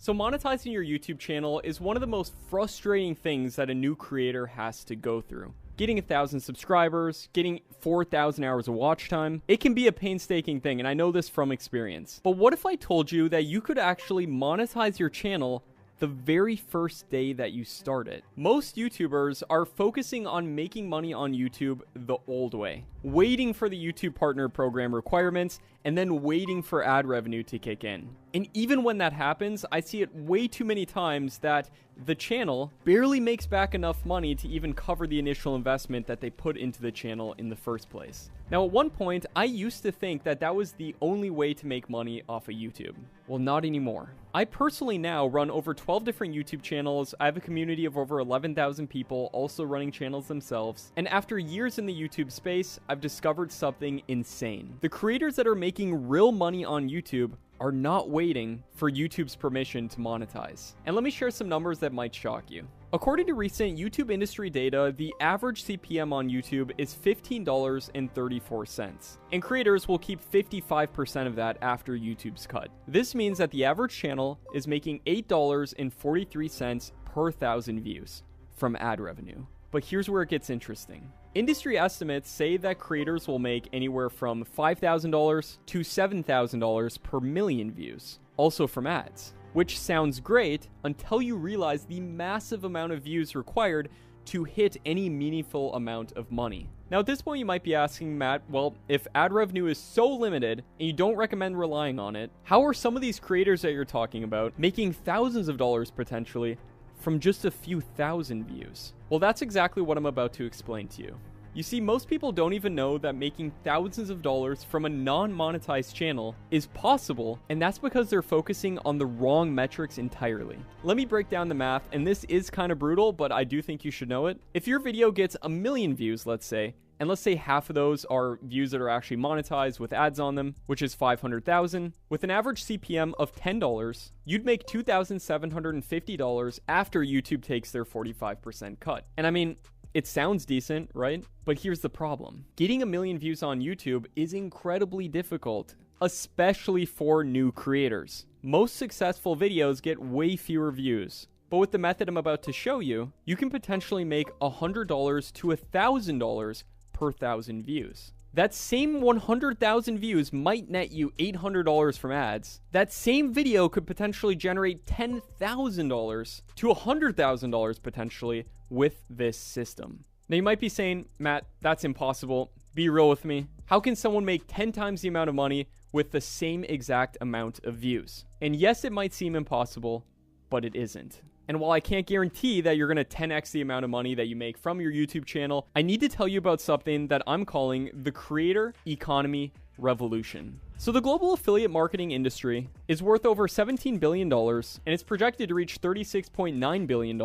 So monetizing your YouTube channel is one of the most frustrating things that a new creator has to go through. Getting 1,000 subscribers, getting 4,000 hours of watch time, it can be a painstaking thing, and I know this from experience. But what if I told you that you could actually monetize your channel the very first day that you start it? Most YouTubers are focusing on making money on YouTube the old way, waiting for the YouTube Partner Program requirements and then waiting for ad revenue to kick in. And even when that happens, I see it way too many times that the channel barely makes back enough money to even cover the initial investment that they put into the channel in the first place. Now, at one point, I used to think that that was the only way to make money off of YouTube. Well, not anymore. I personally now run over 12 different YouTube channels. I have a community of over 11,000 people also running channels themselves. And after years in the YouTube space, I've discovered something insane. The creators that are making real money on YouTube are not waiting for YouTube's permission to monetize. And let me share some numbers that might shock you. According to recent YouTube industry data, the average CPM on YouTube is $15.34, and creators will keep 55% of that after YouTube's cut. This means that the average channel is making $8.43 per 1,000 views from ad revenue. But here's where it gets interesting. Industry estimates say that creators will make anywhere from $5,000 to $7,000 per million views, also from ads, which sounds great until you realize the massive amount of views required to hit any meaningful amount of money. Now, at this point, you might be asking, Matt, well, if ad revenue is so limited and you don't recommend relying on it, how are some of these creators that you're talking about making thousands of dollars potentially from just a few thousand views? Well, that's exactly what I'm about to explain to you. You see, most people don't even know that making thousands of dollars from a non-monetized channel is possible, and that's because they're focusing on the wrong metrics entirely. Let me break down the math, and this is kind of brutal, but I do think you should know it. If your video gets 1 million views, let's say, and let's say half of those are views that are actually monetized with ads on them, which is 500,000. With an average CPM of $10, you'd make $2,750 after YouTube takes their 45% cut. And I mean, it sounds decent, right? But here's the problem. Getting 1 million views on YouTube is incredibly difficult, especially for new creators. Most successful videos get way fewer views. But with the method I'm about to show you, you can potentially make $100 to $1,000 per 1,000 views. That same 100,000 views might net you $800 from ads. That same video could potentially generate $10,000 to $100,000 potentially with this system. Now you might be saying, Matt, that's impossible. Be real with me. How can someone make 10 times the amount of money with the same exact amount of views? And yes, it might seem impossible, but it isn't. And while I can't guarantee that you're going to 10x the amount of money that you make from your YouTube channel, I need to tell you about something that I'm calling the creator economy revolution. So the global affiliate marketing industry is worth over $17 billion, and it's projected to reach $36.9 billion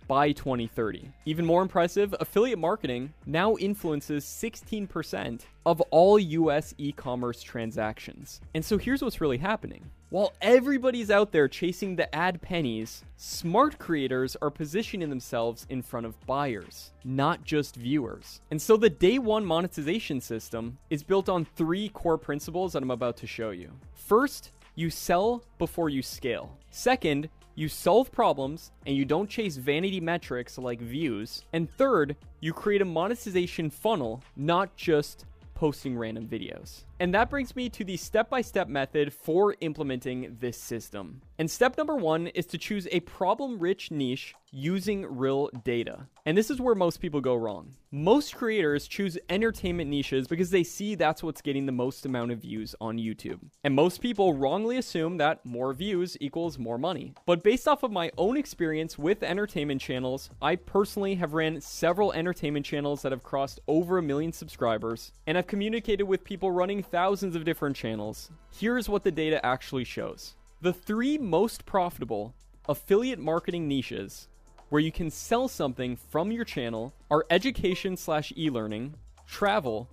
by 2030. Even more impressive, affiliate marketing now influences 16% of all US e-commerce transactions. And so here's what's really happening. While everybody's out there chasing the ad pennies, smart creators are positioning themselves in front of buyers, not just viewers. And so the day one monetization system is built on 3 core principles that I'm about to show you. First, you sell before you scale. Second, you solve problems and you don't chase vanity metrics like views. And third, you create a monetization funnel, not just posting random videos. And that brings me to the step-by-step method for implementing this system. And step number 1 is to choose a problem-rich niche using real data. And this is where most people go wrong. Most creators choose entertainment niches because they see that's what's getting the most amount of views on YouTube. And most people wrongly assume that more views equals more money. But based off of my own experience with entertainment channels, I personally have ran several entertainment channels that have crossed over 1 million subscribers, and I've communicated with people running thousands of different channels. Here's what the data actually shows. The 3 most profitable affiliate marketing niches where you can sell something from your channel are education/e-learning, travel,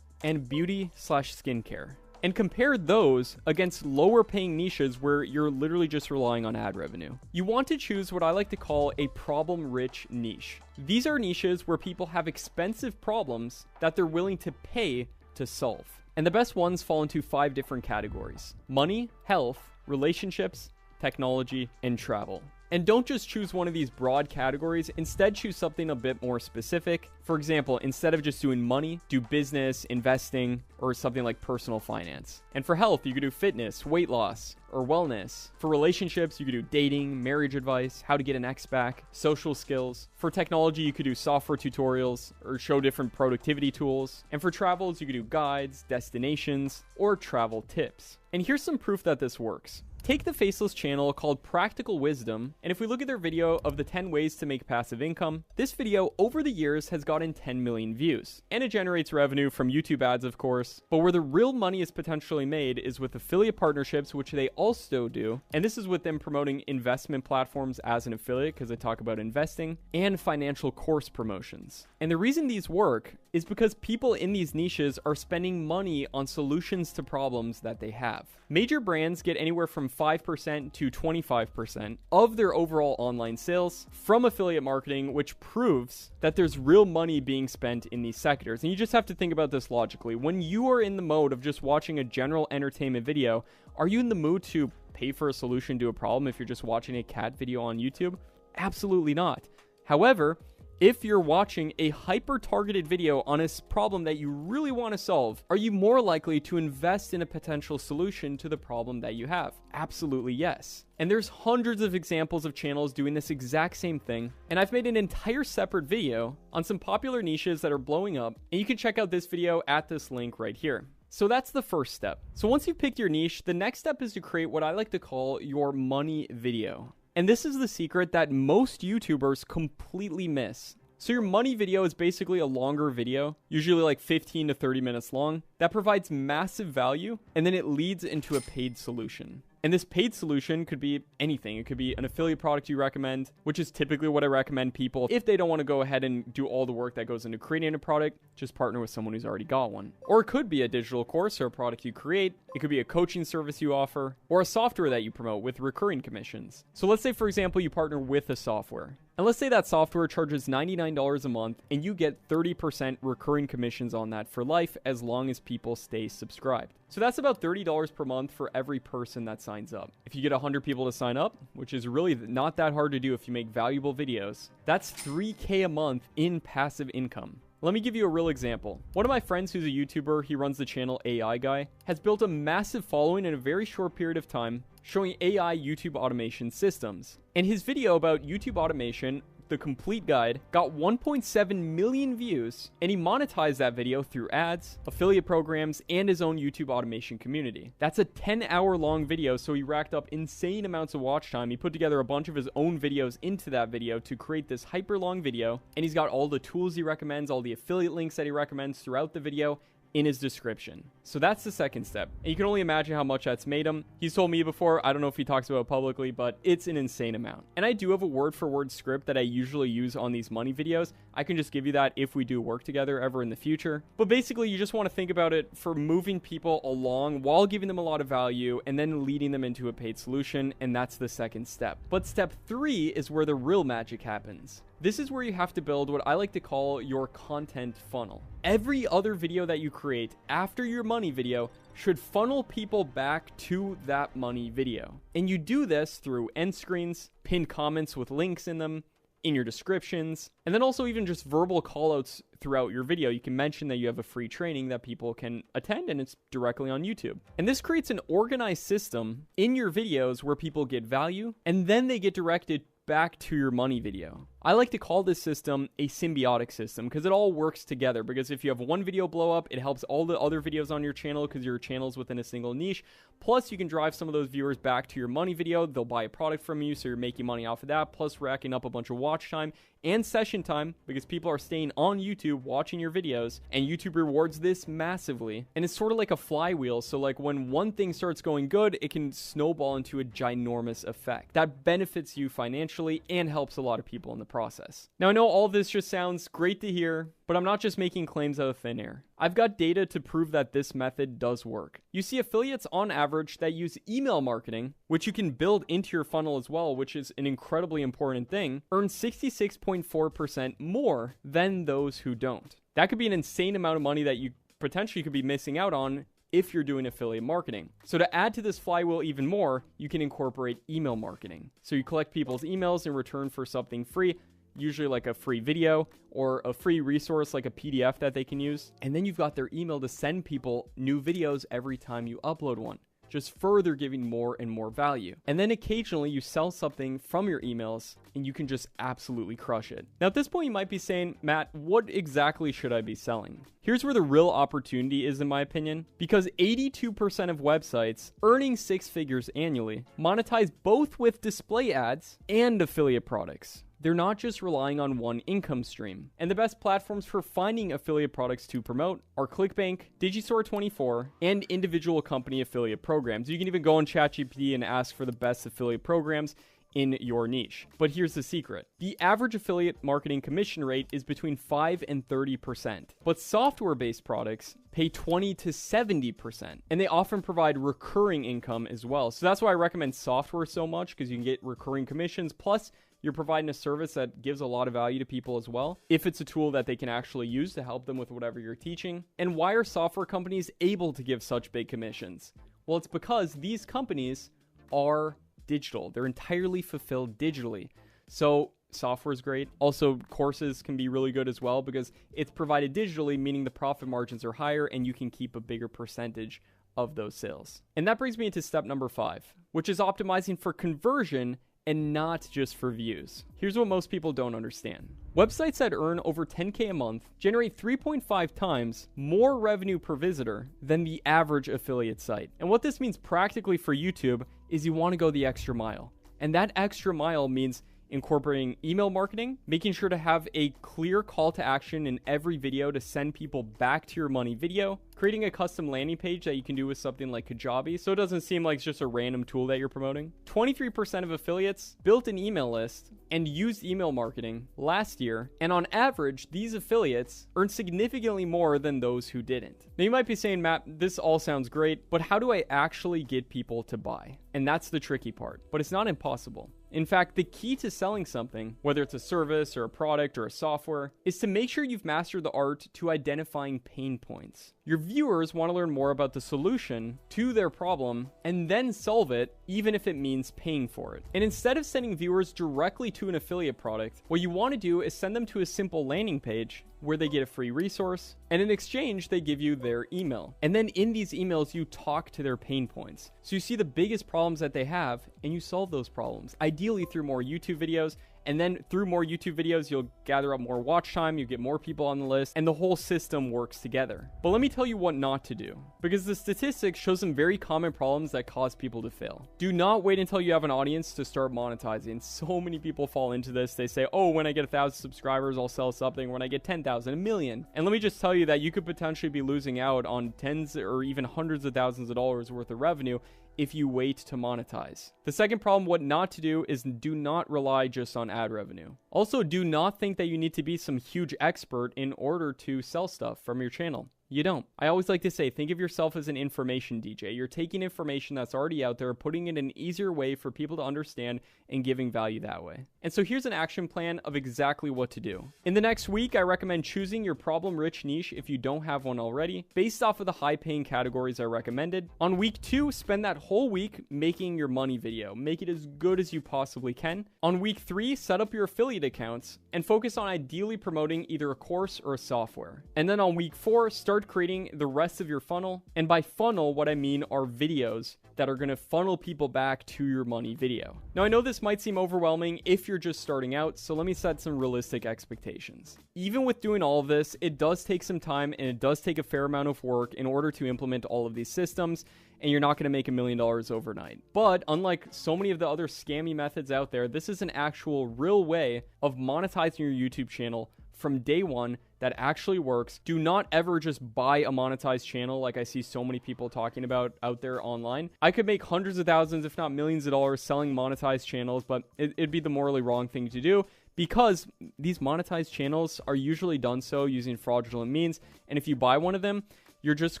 and beauty/skincare. And compare those against lower paying niches where you're literally just relying on ad revenue. You want to choose what I like to call a problem-rich niche. These are niches where people have expensive problems that they're willing to pay to solve. And the best ones fall into 5 different categories: money, health, relationships, technology, and travel. And don't just choose one of these broad categories, instead choose something a bit more specific. For example, instead of just doing money, do business, investing, or something like personal finance. And for health, you could do fitness, weight loss, or wellness. For relationships, you could do dating, marriage advice, how to get an ex back, social skills. For technology, you could do software tutorials or show different productivity tools. And for travels, you could do guides, destinations, or travel tips. And here's some proof that this works. Take the faceless channel called Practical Wisdom, and if we look at their video of the 10 ways to make passive income, this video over the years has gotten 10 million views. And it generates revenue from YouTube ads, of course, but where the real money is potentially made is with affiliate partnerships, which they also do, and this is with them promoting investment platforms as an affiliate, because they talk about investing, and financial course promotions. And the reason these work is because people in these niches are spending money on solutions to problems that they have. Major brands get anywhere from 5% to 25% of their overall online sales from affiliate marketing, which proves that there's real money being spent in these sectors. And you just have to think about this logically. When you are in the mode of just watching a general entertainment video, are you in the mood to pay for a solution to a problem if you're just watching a cat video on YouTube? Absolutely not. However, if you're watching a hyper-targeted video on a problem that you really want to solve, are you more likely to invest in a potential solution to the problem that you have? Absolutely yes. And there's hundreds of examples of channels doing this exact same thing, and I've made an entire separate video on some popular niches that are blowing up, and you can check out this video at this link right here. So that's the first step. So once you've picked your niche, the next step is to create what I like to call your money video. And this is the secret that most YouTubers completely miss. So your money video is basically a longer video, usually like 15 to 30 minutes long, that provides massive value, and then it leads into a paid solution. And this paid solution could be anything. It could be an affiliate product you recommend, which is typically what I recommend people. If they don't want to go ahead and do all the work that goes into creating a product, just partner with someone who's already got one. Or it could be a digital course or a product you create. It could be a coaching service you offer, or a software that you promote with recurring commissions. So let's say, for example, you partner with a software. And let's say that software charges $99 a month and you get 30% recurring commissions on that for life as long as people stay subscribed. So that's about $30 per month for every person that signs up. If you get 100 people to sign up, which is really not that hard to do if you make valuable videos, that's $3K a month in passive income. Let me give you a real example. One of my friends who's a YouTuber, he runs the channel AI Guy, has built a massive following in a very short period of time showing AI YouTube automation systems. And his video about YouTube automation, the complete guide, got 1.7 million views, and he monetized that video through ads, affiliate programs, and his own YouTube automation community. That's a 10-hour long video, so he racked up insane amounts of watch time. He put together a bunch of his own videos into that video to create this hyper long video, and he's got all the tools he recommends, all the affiliate links that he recommends throughout the video in his description. So that's the second step. And you can only imagine how much that's made him. He's told me before, I don't know if he talks about it publicly, but it's an insane amount. And I do have a word-for-word script that I usually use on these money videos. I can just give you that if we do work together ever in the future. But basically, you just want to think about it for moving people along while giving them a lot of value and then leading them into a paid solution, and that's the second step. But step 3 is where the real magic happens. This is where you have to build what I like to call your content funnel. Every other video that you create after your money video should funnel people back to that money video. And you do this through end screens, pinned comments with links in them, in your descriptions, and then also even just verbal callouts throughout your video. You can mention that you have a free training that people can attend, and it's directly on YouTube. And this creates an organized system in your videos where people get value, and then they get directed back to your money video. I like to call this system a symbiotic system because it all works together. Because if you have one video blow up, it helps all the other videos on your channel because your channel's within a single niche. Plus, you can drive some of those viewers back to your money video. They'll buy a product from you, so you're making money off of that, plus racking up a bunch of watch time and session time because people are staying on YouTube watching your videos, and YouTube rewards this massively. And it's sort of like a flywheel. So like when one thing starts going good, it can snowball into a ginormous effect that benefits you financially and helps a lot of people in the process. Now, I know all of this just sounds great to hear, but I'm not just making claims out of thin air. I've got data to prove that this method does work. You see affiliates on average that use email marketing, which you can build into your funnel as well, which is an incredibly important thing, earn 66.4% more than those who don't. That could be an insane amount of money that you potentially could be missing out on if you're doing affiliate marketing. So to add to this flywheel even more, you can incorporate email marketing. So you collect people's emails in return for something free, usually like a free video or a free resource like a PDF that they can use. And then you've got their email to send people new videos every time you upload one, just further giving more and more value. And then occasionally you sell something from your emails and you can just absolutely crush it. Now at this point you might be saying, Matt, what exactly should I be selling? Here's where the real opportunity is in my opinion, because 82% of websites earning 6 figures annually monetize both with display ads and affiliate products. They're not just relying on one income stream. And the best platforms for finding affiliate products to promote are ClickBank, Digistore24, and individual company affiliate programs. You can even go on ChatGPT and ask for the best affiliate programs in your niche. But here's the secret. The average affiliate marketing commission rate is between 5 and 30%. But software-based products pay 20 to 70%. And they often provide recurring income as well. So that's why I recommend software so much, because you can get recurring commissions. Plus, you're providing a service that gives a lot of value to people as well, if it's a tool that they can actually use to help them with whatever you're teaching. And why are software companies able to give such big commissions? Well, it's because these companies are digital. They're entirely fulfilled digitally. So software is great. Also, courses can be really good as well because it's provided digitally, meaning the profit margins are higher and you can keep a bigger percentage of those sales. And that brings me into step number 5, which is optimizing for conversion and not just for views. Here's what most people don't understand. Websites that earn over 10K a month generate 3.5 times more revenue per visitor than the average affiliate site. And what this means practically for YouTube is you want to go the extra mile. And that extra mile means incorporating email marketing, making sure to have a clear call to action in every video to send people back to your money video, creating a custom landing page that you can do with something like Kajabi so it doesn't seem like it's just a random tool that you're promoting. 23% of affiliates built an email list and used email marketing last year, and on average, these affiliates earn significantly more than those who didn't. Now you might be saying, Matt, this all sounds great, but how do I actually get people to buy? And that's the tricky part, but it's not impossible. In fact, the key to selling something, whether it's a service or a product or a software, is to make sure you've mastered the art to identifying pain points. Your viewers want to learn more about the solution to their problem and then solve it, even if it means paying for it. And instead of sending viewers directly to an affiliate product, what you want to do is send them to a simple landing page where they get a free resource, and in exchange, they give you their email. And then in these emails, you talk to their pain points. So you see the biggest problems that they have, and you solve those problems, ideally through more YouTube videos. And then through more YouTube videos, you'll gather up more watch time, you get more people on the list, and the whole system works together. But let me tell you what not to do, because the statistics show some very common problems that cause people to fail. Do not wait until you have an audience to start monetizing. So many people fall into this. They say, oh, when I get 1,000 subscribers, I'll sell something. When I get 10,000, 1,000,000. And let me just tell you that you could potentially be losing out on tens or even hundreds of thousands of dollars worth of revenue if you wait to monetize. The second problem, what not to do, is do not rely just on ad revenue. Also, do not think that you need to be some huge expert in order to sell stuff from your channel. You don't. I always like to say, think of yourself as an information DJ. You're taking information that's already out there, putting it in an easier way for people to understand and giving value that way. And so here's an action plan of exactly what to do. In the next week, I recommend choosing your problem-rich niche if you don't have one already, based off of the high-paying categories I recommended. On week 2, spend that whole week making your money video. Make it as good as you possibly can. On week 3, set up your affiliate accounts and focus on ideally promoting either a course or a software. And then on week 4, start creating the rest of your funnel. And by funnel, what I mean are videos that are going to funnel people back to your money video. Now, I know this might seem overwhelming if you're just starting out, so let me set some realistic expectations. Even with doing all of this, it does take some time and it does take a fair amount of work in order to implement all of these systems, and you're not going to make $1 million overnight. But unlike so many of the other scammy methods out there, this is an actual real way of monetizing your YouTube channel from day one that actually works. Do not ever just buy a monetized channel like I see so many people talking about out there online. I could make hundreds of thousands, if not millions of dollars selling monetized channels, but it'd be the morally wrong thing to do because these monetized channels are usually done so using fraudulent means. And if you buy one of them, you're just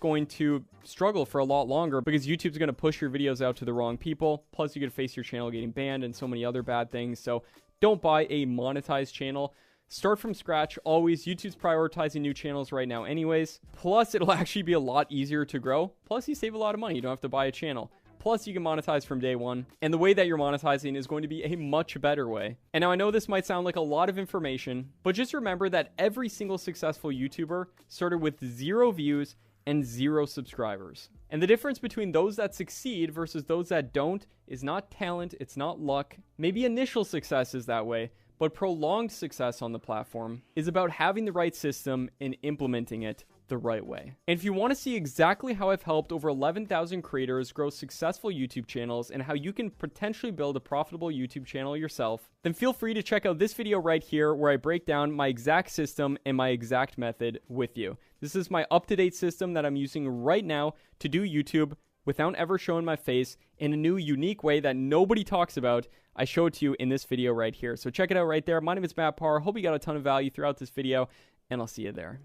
going to struggle for a lot longer because YouTube's going to push your videos out to the wrong people. Plus, you could face your channel getting banned and so many other bad things. So don't buy a monetized channel. Start from scratch, always. YouTube's prioritizing new channels right now anyways. Plus, it'll actually be a lot easier to grow. Plus, you save a lot of money. You don't have to buy a channel. Plus, you can monetize from day one. And the way that you're monetizing is going to be a much better way. And now I know this might sound like a lot of information, but just remember that every single successful YouTuber started with 0 views and 0 subscribers. And the difference between those that succeed versus those that don't is not talent, it's not luck. Maybe initial success is that way, but prolonged success on the platform is about having the right system and implementing it the right way. And if you want to see exactly how I've helped over 11,000 creators grow successful YouTube channels and how you can potentially build a profitable YouTube channel yourself, then feel free to check out this video right here where I break down my exact system and my exact method with you. This is my up-to-date system that I'm using right now to do YouTube without ever showing my face in a new, unique way that nobody talks about. I show it to you in this video right here. So check it out right there. My name is Matt Parr. Hope you got a ton of value throughout this video, and I'll see you there.